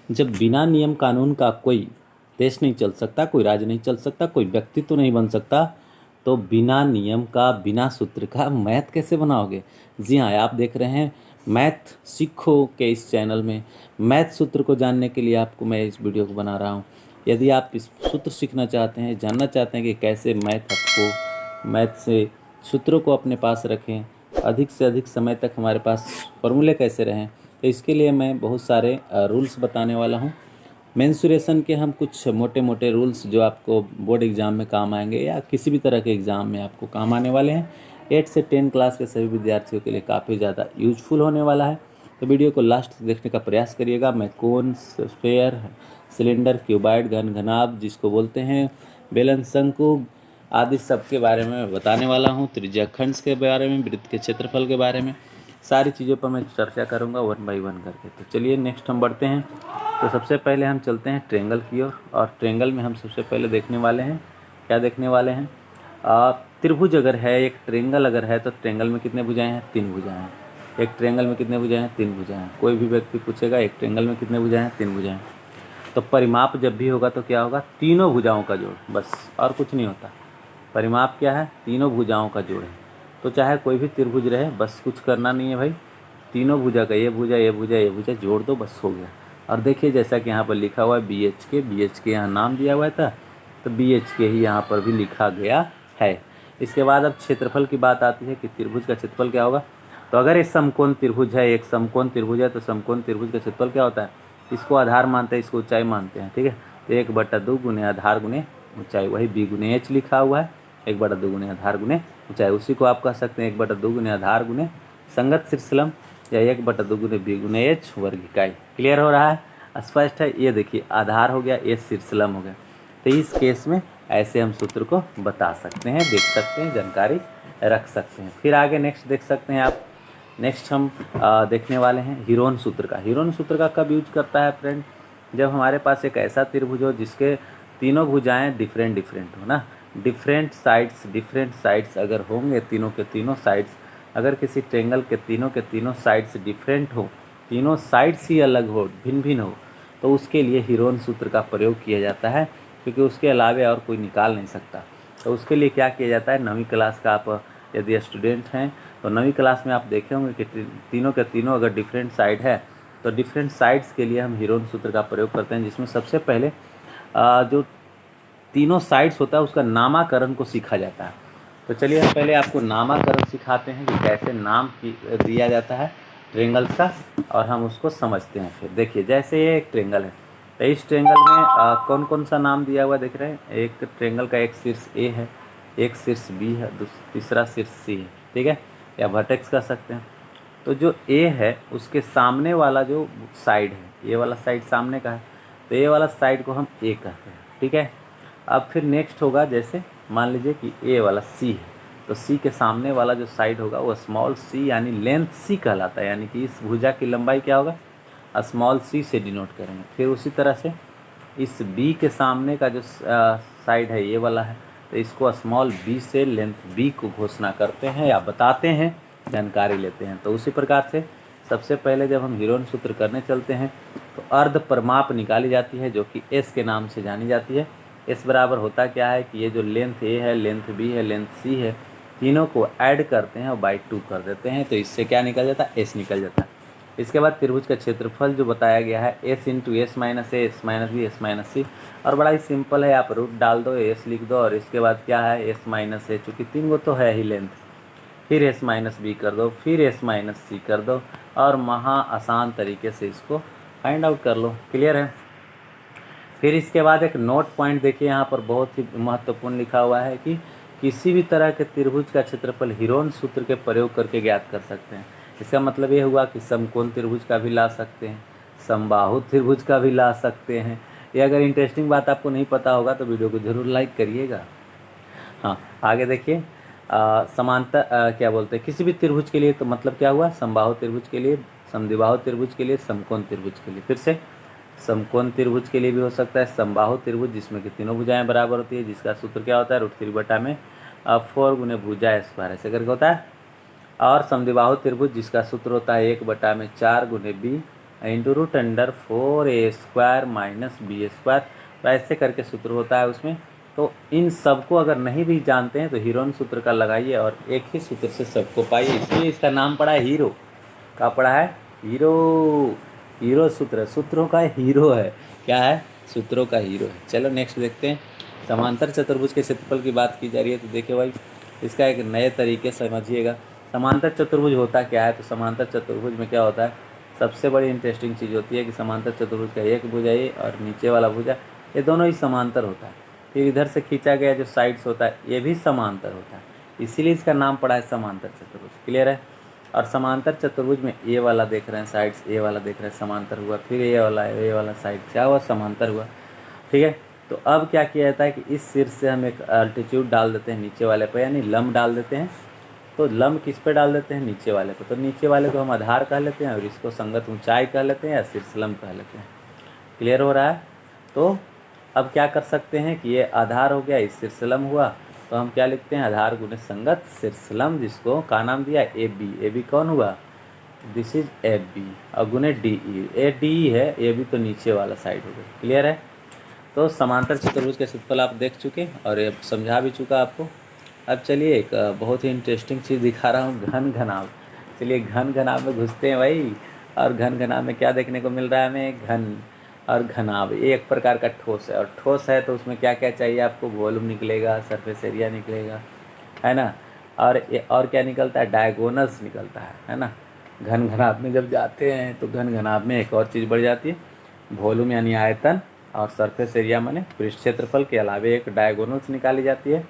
जब बिना नियम कानून का कोई देश नहीं चल सकता, कोई राज्य नहीं चल सकता, कोई व्यक्तित्व तो नहीं बन सकता, तो बिना नियम का, बिना सूत्र का मैथ कैसे बनाओगे। जी हाँ, आप देख रहे हैं मैथ सीखो के इस चैनल में। मैथ सूत्र को जानने के लिए आपको मैं इस वीडियो को बना रहा हूँ। यदि आप इस सूत्र सीखना चाहते हैं, जानना चाहते हैं कि कैसे मैथ से सूत्रों को अपने पास रखें, अधिक से अधिक समय तक हमारे पास फॉर्मूले कैसे रहें, तो इसके लिए मैं बहुत सारे रूल्स बताने वाला हूँ। मेंसुरेशन के हम कुछ मोटे मोटे रूल्स जो आपको बोर्ड एग्ज़ाम में काम आएंगे या किसी भी तरह के एग्ज़ाम में आपको काम आने वाले हैं। 8 से 10 क्लास के सभी विद्यार्थियों के लिए काफ़ी ज़्यादा यूजफुल होने वाला है। तो वीडियो को लास्ट तक देखने का प्रयास करिएगा। मैं कोन, स्फेयर, सिलेंडर, क्यूबॉइड, घन, घनाभ जिसको बोलते हैं, बेलन, शंकु आदि सब के बारे में बताने वाला हूँ। त्रिज्याखंड के बारे में, वृत्त के क्षेत्रफल के बारे में, सारी चीज़ों पर मैं चर्चा करूँगा 1 बाई 1 करके। तो चलिए नेक्स्ट हम बढ़ते हैं। तो सबसे पहले हम चलते हैं ट्रेंगल की ओर, और ट्रेंगल में हम सबसे पहले देखने वाले हैं, क्या देखने वाले हैं, त्रिभुज अगर है, एक ट्रेंगल अगर है, तो ट्रेंगल में कितने भुजाएं हैं, 3 भुजाएं हैं। एक ट्रेंगल में कितने भुजाएं हैं, 3 भुजाएं हैं। कोई भी व्यक्ति पूछेगा एक ट्रेंगल में कितने भुजाएं हैं, 3 भुजाएं। तो परिमाप जब भी होगा तो क्या होगा, तीनों भुजाओं का जोड़, बस और कुछ नहीं होता। परिमाप क्या है, तीनों भुजाओं का जोड़ है। तो चाहे कोई भी त्रिभुज रहे, बस कुछ करना नहीं है भाई, तीनों भुजा का ये भुजा, ये भुजा, ये भुजा जोड़ दो, बस हो गया। और देखिए जैसा कि यहाँ पर लिखा हुआ है BHK यहाँ नाम दिया हुआ था, तो BHK ही यहाँ पर भी लिखा गया है। इसके बाद अब क्षेत्रफल की बात आती है कि त्रिभुज का क्षेत्रफल क्या होगा। तो अगर ये समकोण त्रिभुज है, एक समकोण त्रिभुज है, तो समकोण त्रिभुज का क्षेत्रफल क्या होता है, इसको आधार मानते हैं, इसको ऊंचाई मानते हैं, ठीक है। तो 1/2 गुने आधार गुने ऊंचाई, वही B गुने H लिखा हुआ है, 1/2 गुने आधार गुने ऊंचाई। उसी को आप कह सकते हैं 1/2 गुने आधार गुने संगत शीर्षलम, या 1/2 गुने B गुने H वर्ग इकाई। क्लियर हो रहा है, स्पष्ट है। ये देखिए आधार हो गया, ये शीर्षलम हो गया। तो इस केस में ऐसे हम सूत्र को बता सकते हैं, देख सकते हैं, जानकारी रख सकते हैं। फिर आगे नेक्स्ट देख सकते हैं आप। नेक्स्ट हम देखने वाले हैं हीरोन सूत्र का। हीरोन सूत्र का कब यूज करता है फ्रेंड, जब हमारे पास एक ऐसा त्रिभुज हो जिसके तीनों भुजाएं डिफरेंट हो ना, डिफरेंट साइड्स अगर होंगे, तीनों के तीनों साइड्स, अगर किसी ट्रेंगल के तीनों साइड्स डिफरेंट हो, तीनों साइड्स ही अलग हो, भिन्न हो, तो उसके लिए हीरोन सूत्र का प्रयोग किया जाता है, क्योंकि उसके अलावे और कोई निकाल नहीं सकता। तो उसके लिए क्या किया जाता है, 9वीं क्लास का आप यदि स्टूडेंट हैं तो 9वीं क्लास में आप देखे होंगे कि तीनों के तीनों अगर डिफरेंट साइड है, तो डिफरेंट साइड्स के लिए हम हीरोन सूत्र का प्रयोग करते हैं, जिसमें सबसे पहले जो तीनों साइड्स होता है उसका नामाकरण को सीखा जाता है। तो चलिए हम पहले आपको नामाकरण सिखाते हैं कि कैसे नाम दिया जाता है ट्रेंगल्स का, और हम उसको समझते हैं। फिर देखिए जैसे ये एक ट्रेंगल है, तो इस ट्रेंगल में कौन कौन सा नाम दिया हुआ देख रहे हैं। एक ट्रेंगल का एक शीर्ष A है, एक शीर्ष B है, तीसरा शीर्ष C है, ठीक है, या वर्टेक्स कह सकते हैं। तो जो A है उसके सामने वाला जो साइड है, ये वाला साइड सामने का है, तो ये वाला साइड को हम A कहते हैं, ठीक है। अब फिर नेक्स्ट होगा, जैसे मान लीजिए कि A वाला C है, तो C के सामने वाला जो साइड होगा वो स्मॉल c यानी लेंथ C कहलाता है, यानी कि इस भुजा की लंबाई क्या होगा, स्मॉल c से डिनोट करेंगे। फिर उसी तरह से इस B के सामने का जो साइड है ये वाला है, तो इसको स्मॉल b से लेंथ B को घोषणा करते हैं या बताते हैं, जानकारी लेते हैं। तो उसी प्रकार से सबसे पहले जब हम हीरोन सूत्र करने चलते हैं तो अर्ध परिमाप निकाली जाती है, जो कि S के नाम से जानी जाती है। S बराबर होता क्या है कि ये जो लेंथ A है, लेंथ B है, लेंथ C है, तीनों को ऐड करते हैं और बाई 2 कर देते हैं, तो इससे क्या निकल जाता है, S निकल जाता है। इसके बाद त्रिभुज का क्षेत्रफल जो बताया गया है S into S minus A, S minus B, S minus C, और बड़ा ही सिंपल है, आप रूट डाल दो, S लिख दो, और इसके बाद क्या है S माइनस A, चूँकि 3 गो तो है ही लेंथ, फिर S माइनस B कर दो, फिर S माइनस C कर दो, और महा आसान तरीके से इसको फाइंड आउट कर लो। क्लियर है। फिर इसके बाद एक नोट पॉइंट देखिए, यहाँ पर बहुत ही महत्वपूर्ण लिखा हुआ है कि किसी भी तरह के त्रिभुज का क्षेत्रफल हीरोन सूत्र के प्रयोग करके ज्ञात कर सकते हैं। इसका मतलब ये हुआ कि समकोण त्रिभुज का भी ला सकते हैं, समबाहु त्रिभुज का भी ला सकते हैं। ये अगर इंटरेस्टिंग बात आपको नहीं पता होगा तो वीडियो को ज़रूर लाइक करिएगा। हाँ, आगे देखिए, समांतर क्या बोलते हैं, किसी भी त्रिभुज के लिए, तो मतलब क्या हुआ, समबाहु त्रिभुज के लिए, समद्विबाहु त्रिभुज के लिए, समकोण त्रिभुज के लिए। फिर से समकोण त्रिभुज के लिए भी हो सकता है, समबाहु त्रिभुज जिसमें कि तीनों भुजाएं बराबर होती है, जिसका सूत्र क्या होता है, √3/4 गुने भुजा स्क्वायर ऐसे करके होता है। और समद्विबाहु त्रिभुज जिसका सूत्र होता है 1/4 गुने B into root under 4a² minus b²। तो ऐसे करके सूत्र होता है उसमें। तो इन सबको अगर नहीं भी जानते हैं तो हीरोन सूत्र का लगाइए और एक ही सूत्र से सबको पाइए, इसलिए इसका नाम पड़ा है हीरो। क्या पड़ा है? हीरो। हीरो सूत्र, सूत्रों का हीरो है। क्या है? सूत्रों का हीरो है। चलो नेक्स्ट देखते हैं। समांतर चतुर्भुज के क्षेत्रफल की बात की जा रही है, तो देखिए भाई इसका एक नए तरीके से समझिएगा। समांतर चतुर्भुज होता क्या है? तो समांतर चतुर्भुज में क्या होता है, सबसे बड़ी इंटरेस्टिंग चीज़ होती है कि समांतर चतुर्भुज का एक भुजा ये और नीचे वाला भुजा ये दोनों ही समांतर होता है। फिर इधर से खींचा गया जो साइड्स होता है ये भी समांतर होता है, इसीलिए इसका नाम पड़ा है समांतर चतुर्भुज। क्लियर है? और समांतर चतुर्भुज में ए वाला देख रहे हैं साइड्स, ए वाला देख रहे हैं समांतर हुआ, फिर ए वाला साइड क्या हुआ? समांतर हुआ। ठीक है, तो अब क्या किया जाता है कि इस शीर्ष से हम एक अल्टीट्यूड डाल देते हैं नीचे वाले पर, यानी लंब डाल देते हैं। तो लंब किस पे डाल देते हैं? नीचे वाले पे। तो नीचे वाले को हम आधार कह लेते हैं और इसको संगत ऊंचाई कह लेते हैं या शीर्ष लंब कह लेते हैं। क्लियर हो रहा है? तो अब क्या कर सकते हैं कि ये आधार हो गया, इस शीर्ष लंब हुआ, तो हम क्या लिखते हैं? आधार गुणे संगत शीर्ष लंब, जिसको का नाम दिया ए बी। ए बी कौन हुआ? दिस इज ए बी और गुणे D E. A D E है, ए बी तो नीचे वाला साइड हो गया। क्लियर है? तो समांतर चतुर्भुज के क्षेत्रफल आप देख चुके और ये समझा भी चुका आपको। अब चलिए एक बहुत ही इंटरेस्टिंग चीज़ दिखा रहा हूँ, घन घनाभ। चलिए घन घनाभ में घुसते हैं भाई। और घन घनाभ में क्या देखने को मिल रहा है हमें? घन और घनाभ, ये एक प्रकार का ठोस है। और ठोस है तो उसमें क्या क्या चाहिए आपको? वॉल्यूम निकलेगा, सरफेस एरिया निकलेगा, है ना। और क्या निकलता है? डायगोनल्स निकलता है ना। घन घनाभ में जब जाते हैं तो घन घनाभ में एक और चीज़ बढ़ जाती है, वॉल्यूम यानी आयतन, और सरफेस एरिया माने पृष्ठ क्षेत्रफल के अलावे एक डायगोनल्स निकाली जाती है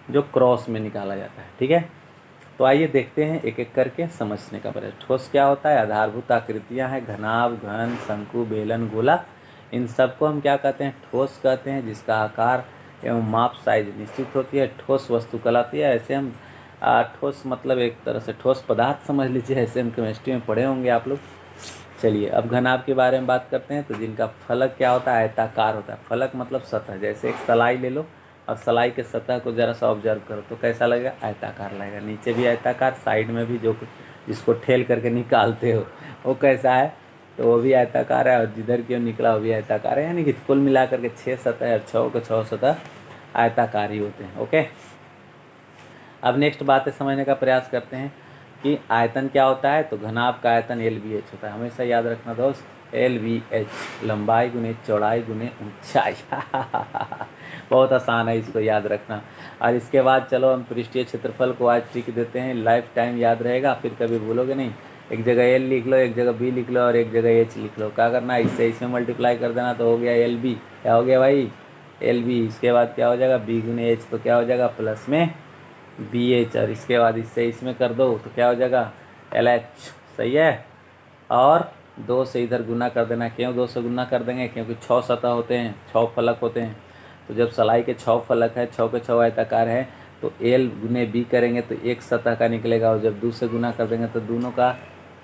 जो क्रॉस में निकाला जाता है। ठीक है, तो आइए देखते हैं एक एक करके समझने का प्रयास। ठोस क्या होता है? आधारभूत आकृतियां हैं, घनाभ, घन, शंकु, बेलन, गोला, इन सबको हम क्या कहते हैं? ठोस कहते हैं, जिसका आकार एवं माप साइज निश्चित होती है, ठोस वस्तु कहलाती है। ऐसे हम ठोस मतलब एक तरह से ठोस पदार्थ समझ लीजिए, ऐसे हम केमिस्ट्री में पढ़े होंगे आप लोग। चलिए अब घनाभ के बारे में बात करते हैं। तो जिनका फलक क्या होता है? आयताकार होता है। फलक मतलब सतह, जैसे एक सलाई ले लो और सलाई के सतह को ज़रा सा ऑब्जर्व करो तो कैसा लगेगा? आयताकार लगेगा। नीचे भी आयताकार, साइड में भी जो जिसको ठेल करके निकालते हो वो कैसा है? तो वो भी आयताकार है, और जिधर क्यों निकला वो भी आयताकार है। यानी कि कुल मिला करके 6 सतह और 6 के 6 सतह आयताकार ही होते हैं। ओके, अब नेक्स्ट बातें समझने का प्रयास करते हैं कि आयतन क्या होता है। तो घनाभ का आयतन LBH होता है। हमेशा याद रखना दोस्त, LBH लंबाई गुने चौड़ाई गुने ऊंचाई। बहुत आसान है इसको याद रखना। और इसके बाद चलो हम पृष्ठीय क्षेत्रफल को आज टिक देते हैं, लाइफ टाइम याद रहेगा, फिर कभी भूलोगे नहीं। एक जगह L लिख लो, एक जगह B लिख लो और एक जगह H लिख लो। क्या करना है? इससे इसमें मल्टीप्लाई कर देना तो हो गया LB। क्या हो गया भाई? LB। इसके बाद क्या हो जाएगा? B गुने H, तो क्या हो जाएगा? प्लस में BH। और इसके बाद इससे इसमें कर दो तो क्या हो जाएगा? LH। सही है। और 2 से इधर गुना कर देना। क्यों 2 से गुना कर देंगे? क्योंकि 6 सतह होते हैं, 6 फलक होते हैं। तो जब सलाई के 6 फलक है, 6 के 6 आयताकार है, तो L गुने B करेंगे तो एक सतह का निकलेगा, और जब 2 से गुना कर देंगे तो दोनों का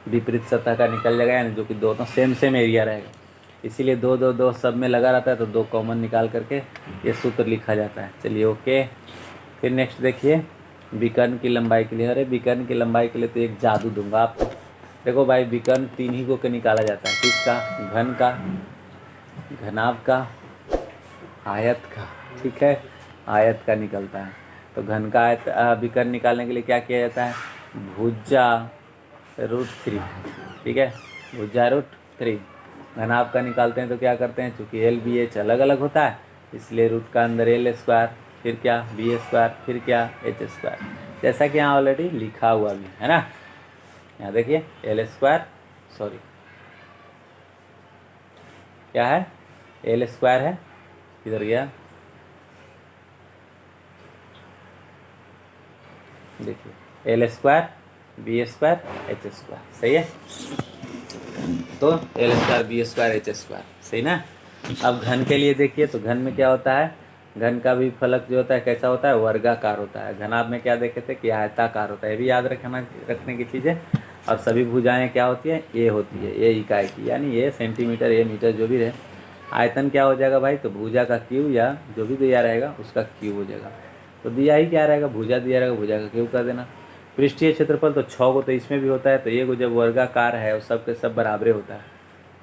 विपरीत सतह का निकल जाएगा, यानी जो कि दोनों सेम एरिया रहेगा। इसीलिए 2 2 2 सब में लगा रहता है, तो 2 कॉमन निकाल करके ये सूत्र लिखा जाता है। चलिए ओके, फिर नेक्स्ट देखिए विकर्ण की लंबाई के लिए। अरे विकर्ण की लंबाई के लिए तो एक जादू दूंगा आपको। देखो भाई विकर्ण 3 ही को निकाला जाता है। किसका? घन का, घनाभ का, आयत का। ठीक है, आयत का निकलता है। तो घन का आयत विकर्ण निकालने के लिए क्या किया जाता है? भुजा √3। ठीक है, भुजा √3। घनाभ का निकालते हैं तो क्या करते हैं? चूँकि LBH अलग अलग होता है इसलिए रूट का अंदर L², फिर क्या B², फिर क्या H², जैसा कि यहाँ ऑलरेडी लिखा हुआ भी है ना। यहाँ देखिए L², सॉरी क्या है? L² है, किधर गया? देखिए L² B² H²। सही है, तो L² B² H²। सही ना। अब घन के लिए देखिए, तो घन में क्या होता है? घन का भी फलक जो होता है कैसा होता है? वर्गाकार होता है। घनाभ में क्या देखे थे कि आयताकार होता है। ये भी याद रखने की चीज़ है। और सभी भुजाएं क्या होती है? ए होती है, ए इकाई की, यानी ये सेंटीमीटर, ए मीटर जो भी रहे। आयतन क्या हो जाएगा भाई? तो भुजा का क्यूब, या जो भी दिया रहेगा उसका क्यूब हो जाएगा। तो दिया ही क्या रहेगा? भुजा दिया रहेगा, भुजा का क्यूब कर देना। पृष्ठीय क्षेत्रफल तो 6 को तो इसमें भी होता है, तो ये जो वर्गाकार है वो सब के सब बराबरे होता है।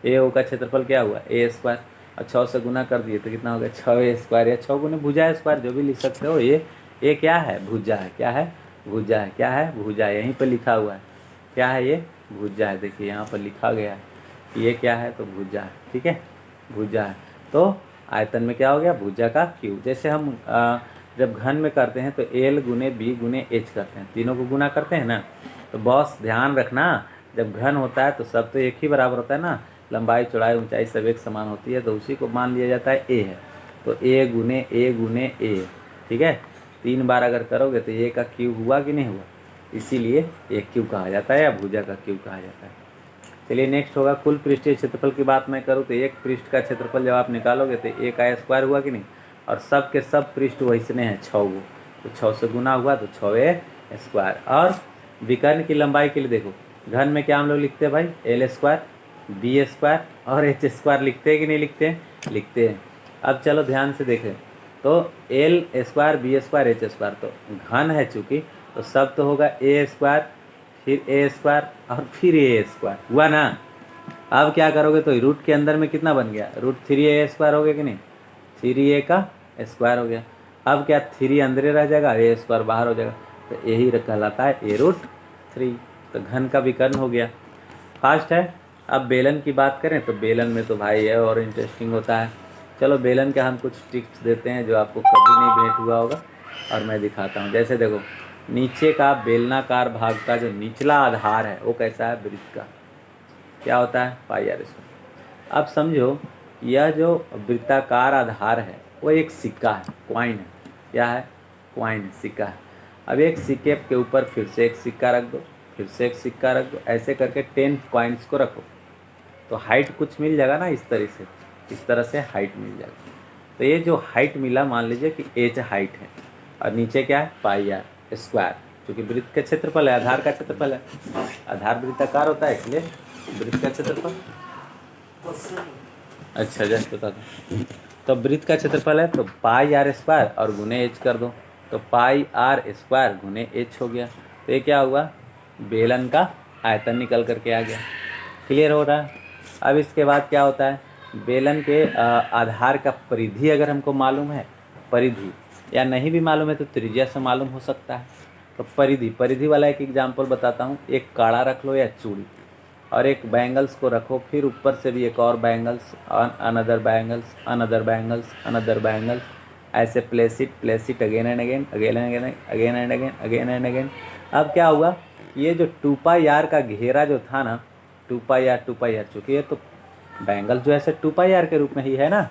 ए ओ का क्षेत्रफल क्या हुआ ए स्क्वायर, और 6 से गुना कर दिए तो कितना हो गया 6 स्क्वायर, या 6 गुने भुजा स्क्वायर जो भी लिख सकते हो। ये क्या है भुजा है, क्या है भुजा है, क्या है भुजा, यहीं पर लिखा हुआ है क्या है ये भुजा है, देखिए यहाँ पर लिखा गया है ये क्या है तो भुजा है, ठीक है भुजा है। तो आयतन में क्या हो गया भुजा का क्यूब। जैसे हम जब घन में करते हैं तो एल गुने बी गुने एच करते हैं, तीनों को गुना करते हैं ना। तो बॉस ध्यान रखना जब घन होता है तो सब तो एक ही बराबर होता है ना, लंबाई चौड़ाई ऊंचाई सब एक समान होती है, तो उसी को मान लिया जाता है ए है। तो ए गुने ए, ठीक है 3 बार अगर करोगे तो ए का क्यूब हुआ कि नहीं हुआ, इसीलिए ए क्यूब कहा जाता है या भुजा का क्यूब कहा जाता है। चलिए नेक्स्ट होगा कुल पृष्ठीय क्षेत्रफल की बात मैं करूँ तो एक पृष्ठ का क्षेत्रफल जब आप निकालोगे तो ए का स्क्वायर हुआ कि नहीं, और सब के सब पृष्ठ वैसने हैं 6 गो, तो 6 से गुना हुआ तो 6 स्क्वायर। और विकर्ण की लंबाई के लिए देखो घन में क्या हम लोग लिखते हैं भाई एल स्क्वायर बी स्क्वायर और एच स्क्वायर, लिखते हैं कि नहीं लिखते हैं, लिखते हैं। अब चलो ध्यान से देखें तो l square b square h square, तो घन है चूँकि तो सब तो होगा ए स्क्वायर फिर ए स्क्वायर और फिर ए स्क्वायर, हुआ ना। अब क्या करोगे तो रूट के अंदर में कितना बन गया √3a स्क्वायर हो गया कि नहीं, 3a का स्क्वायर हो गया। अब क्या 3 अंदर रह जाएगा ए स्क्वायर बाहर हो जाएगा, तो यही कहलाता है a√3, तो घन का विकर्ण हो गया। फास्ट है। अब बेलन की बात करें तो बेलन में तो भाई है और इंटरेस्टिंग होता है। चलो बेलन के हम कुछ टिप्स देते हैं जो आपको कभी नहीं भेंट हुआ होगा और मैं दिखाता हूँ। जैसे देखो नीचे का बेलनाकार भाग का जो निचला आधार है वो कैसा है वृत्त का, क्या होता है πr²। अब समझो यह जो वृत्ताकार आधार है वो एक सिक्का है, कॉइन है, क्या है कॉइन सिक्का है। अब एक सिक्के के ऊपर फिर से एक सिक्का रख दो, फिर से एक सिक्का रख दो, ऐसे करके 10 कॉइन्स को रखो तो हाइट कुछ मिल जाएगा ना, इस तरह से हाइट मिल जाएगा। तो ये जो हाइट मिला मान लीजिए कि एच हाइट है और नीचे क्या है πr², क्योंकि वृत्त का क्षेत्रफल है, आधार का क्षेत्रफल है, आधार वृत्ताकार होता है इसलिए वृत्त का क्षेत्रफल। अच्छा जस्ट बता दो, तो वृत्त का क्षेत्रफल है तो πr² और गुने एच कर दो, तो πr² गुने एच हो गया। तो ये क्या हुआ बेलन का आयतन निकल करके आ गया। क्लियर हो रहा है। अब इसके बाद क्या होता है बेलन के आधार का परिधि अगर हमको मालूम है, परिधि या नहीं भी मालूम है तो त्रिज्या से मालूम हो सकता है। तो परिधि वाला एक एग्जाम्पल बताता हूँ। एक काड़ा रख लो या चूड़ी और एक बैंगल्स को रखो, फिर ऊपर से भी एक और bangles, another bangles, another bangles, another bangles, ऐसे place it again and again, again and again, again and again, again and again. अब क्या हुआ ये जो 2πr का घेरा जो था ना 2πr चूँकि ये तो बैंगल जो ऐसे 2πr के रूप में ही है ना,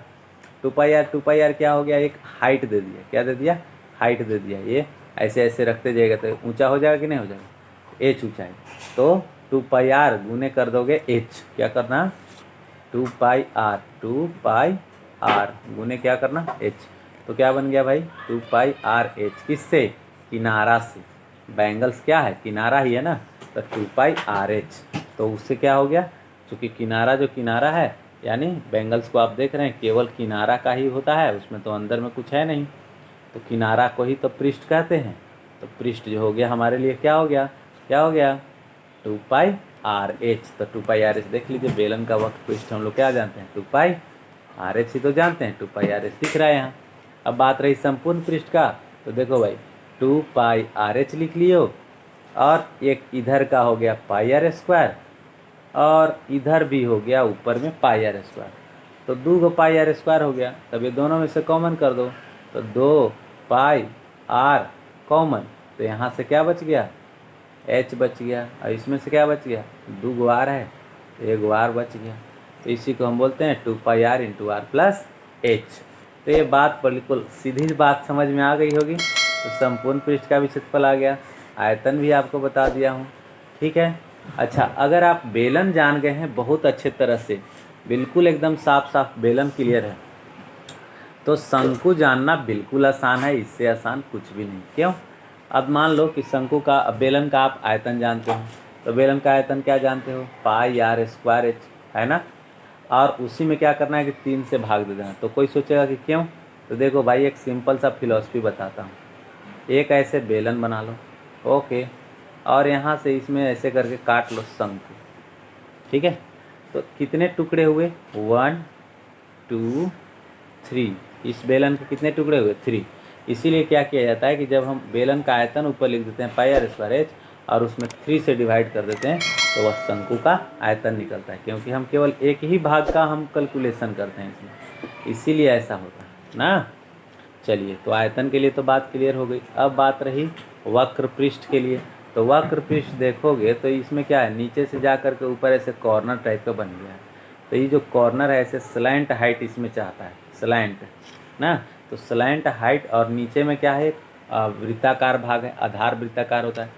2πr क्या हो गया एक हाइट दे दिया, क्या दे दिया हाइट दे दिया। ये ऐसे ऐसे रखते जाएगा तो ऊंचा हो जाएगा कि नहीं हो जाएगा, एच ऊंचाई। तो 2πr गुने कर दोगे एच, क्या करना 2πr गुने क्या करना एच, तो क्या बन गया भाई 2πrh, किससे किनारा से, बैंगल्स क्या है किनारा ही है ना, तो 2πrh। तो उससे क्या हो गया चूँकि किनारा जो किनारा है यानी बैंगल्स को आप देख रहे हैं केवल किनारा का ही होता है, उसमें तो अंदर में कुछ है नहीं, तो किनारा को ही तो पृष्ठ कहते हैं। तो पृष्ठ जो हो गया हमारे लिए क्या हो गया 2πrh। तो 2πrh देख लीजिए बेलन का वक्र पृष्ठ हम लोग क्या जानते हैं 2πrh ही तो जानते हैं, 2πrh दिख रहा है यहाँ। अब बात रही संपूर्ण पृष्ठ का, तो देखो भाई 2πrh लिख लियो और एक इधर का हो गया πr² और इधर भी हो गया ऊपर में πr², तो 2 πr² हो गया। तब ये दोनों में से कॉमन कर दो तो 2πr कॉमन, तो यहाँ से क्या बच गया h बच गया और इसमें से क्या बच गया 2 r है, 1 r बच गया। तो इसी को हम बोलते हैं 2πr × r + h। तो ये बात बिल्कुल सीधी बात समझ में आ गई होगी। तो संपूर्ण पृष्ठ का भी क्षेत्रफल आ गया, आयतन भी आपको बता दिया हूँ, ठीक है। अच्छा अगर आप बेलन जान गए हैं बहुत अच्छे तरह से, बिल्कुल एकदम साफ साफ बेलन क्लियर है, तो शंकु जानना बिल्कुल आसान है, इससे आसान कुछ भी नहीं। क्यों, अब मान लो कि शंकु का बेलन का आप आयतन जानते हो, तो बेलन का आयतन क्या जानते हो πr² है ना, और उसी में क्या करना है कि 3 से भाग दे देना। तो कोई सोचेगा कि क्यों, तो देखो भाई एक सिंपल सा फिलॉसफी बताता हूँ। एक ऐसे बेलन बना लो, ओके, और यहाँ से इसमें ऐसे करके काट लो शंकु, ठीक है। तो कितने टुकड़े हुए, 1 2 3। इस बेलन के कितने टुकड़े हुए, 3। इसीलिए क्या किया जाता है कि जब हम बेलन का आयतन ऊपर लिख देते हैं πr² और उसमें 3 से डिवाइड कर देते हैं तो वह शंकु का आयतन निकलता है, क्योंकि हम केवल एक ही भाग का हम कैलकुलेशन करते हैं इसमें, इसीलिए ऐसा होता है ना। चलिए, तो आयतन के लिए तो बात क्लियर हो गई। अब बात रही वक्र पृष्ठ के लिए। तो वक्र पृष्ठ देखोगे तो इसमें क्या है, नीचे से जा कर के ऊपर ऐसे कॉर्नर टाइप का बन गया है। तो ये जो कॉर्नर है ऐसे स्लैंट हाइट इसमें चाहता है, स्लैंट ना। तो स्लैंट हाइट और नीचे में क्या है, वृत्ताकार भाग है, आधार वृत्ताकार होता है।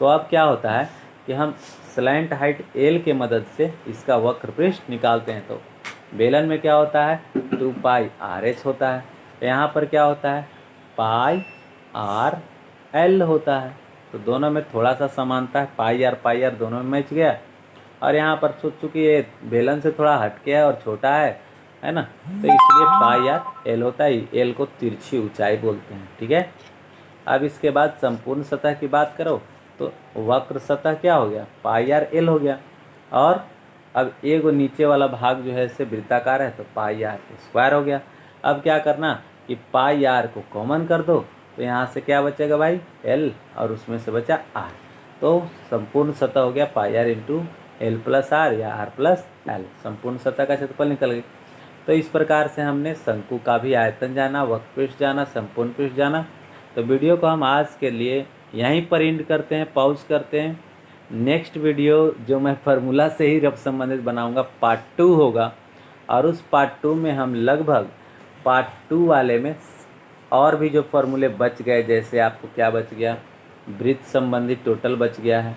तो अब क्या होता है कि हम स्लैंट हाइट एल के मदद से इसका वक्र पृष्ठ निकालते हैं। तो बेलन में क्या होता है, 2πr/h होता है। तो यहाँ पर क्या होता है, πr/l होता है। तो दोनों में थोड़ा सा समानता है, πr दोनों में मैच गया। और यहाँ पर चूँकि ये बेलन से थोड़ा हट के है और छोटा है ना, तो इसलिए πr/l होता है। एल को तिरछी ऊंचाई बोलते हैं, ठीक है। अब इसके बाद संपूर्ण सतह की बात करो तो वक्र सतह क्या हो गया, πr/l हो गया। और अब एक नीचे वाला भाग जो है इससे वृत्ताकार है तो πr² हो गया। अब क्या करना कि πr को कॉमन कर दो, तो यहाँ से क्या बचेगा भाई, l, और उसमें से बचा r। तो संपूर्ण सतह हो गया πr × l+r या r+l। संपूर्ण सतह का क्षेत्रफल निकल गई। तो इस प्रकार से हमने शंकु का भी आयतन जाना, वक्र पृष्ठ जाना, संपूर्ण पृष्ठ जाना। तो वीडियो को हम आज के लिए यहीं पर एंड करते हैं, पॉज करते हैं। नेक्स्ट वीडियो जो मैं फार्मूला से ही रफ संबंधित बनाऊंगा पार्ट 2 होगा, और उस पार्ट 2 में हम लगभग पार्ट 2 वाले में और भी जो फार्मूले बच गए, जैसे आपको क्या बच गया, वृत्त संबंधित टोटल बच गया है,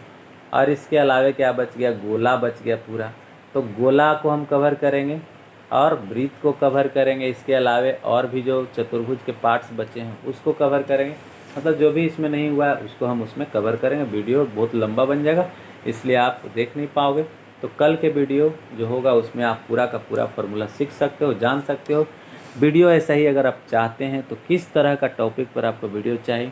और इसके अलावा क्या बच गया, गोला बच गया पूरा। तो गोला को हम कवर करेंगे और वृत्त को कवर करेंगे। इसके अलावा और भी जो चतुर्भुज के पार्ट्स बचे हैं उसको कवर करेंगे। मतलब जो भी इसमें नहीं हुआ है उसको हम उसमें कवर करेंगे। वीडियो बहुत लंबा बन जाएगा, इसलिए आप देख नहीं पाओगे। तो कल के वीडियो जो होगा उसमें आप पूरा का पूरा फार्मूला सीख सकते हो, जान सकते हो। वीडियो ऐसा ही अगर आप चाहते हैं तो किस तरह का टॉपिक पर आपको वीडियो चाहिए,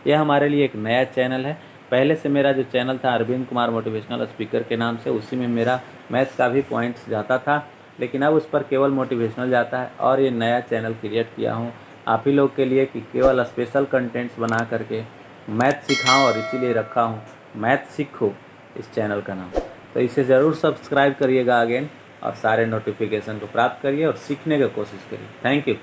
यह हमारे लिए एक नया चैनल है। पहले से मेरा जो चैनल था अरविंद कुमार मोटिवेशनल स्पीकर के नाम से, उसी में मेरा मैथ का भी पॉइंट्स जाता था, लेकिन अब उस पर केवल मोटिवेशनल जाता है। और ये नया चैनल क्रिएट किया हूँ आप ही लोग के लिए कि केवल स्पेशल कंटेंट्स बना करके मैथ सिखाऊं, और इसीलिए रखा हूँ मैथ सीखो इस चैनल का नाम। तो इसे ज़रूर सब्सक्राइब करिएगा अगेन, और सारे नोटिफिकेशन को प्राप्त करिए और सीखने की कोशिश करिए। Thank you.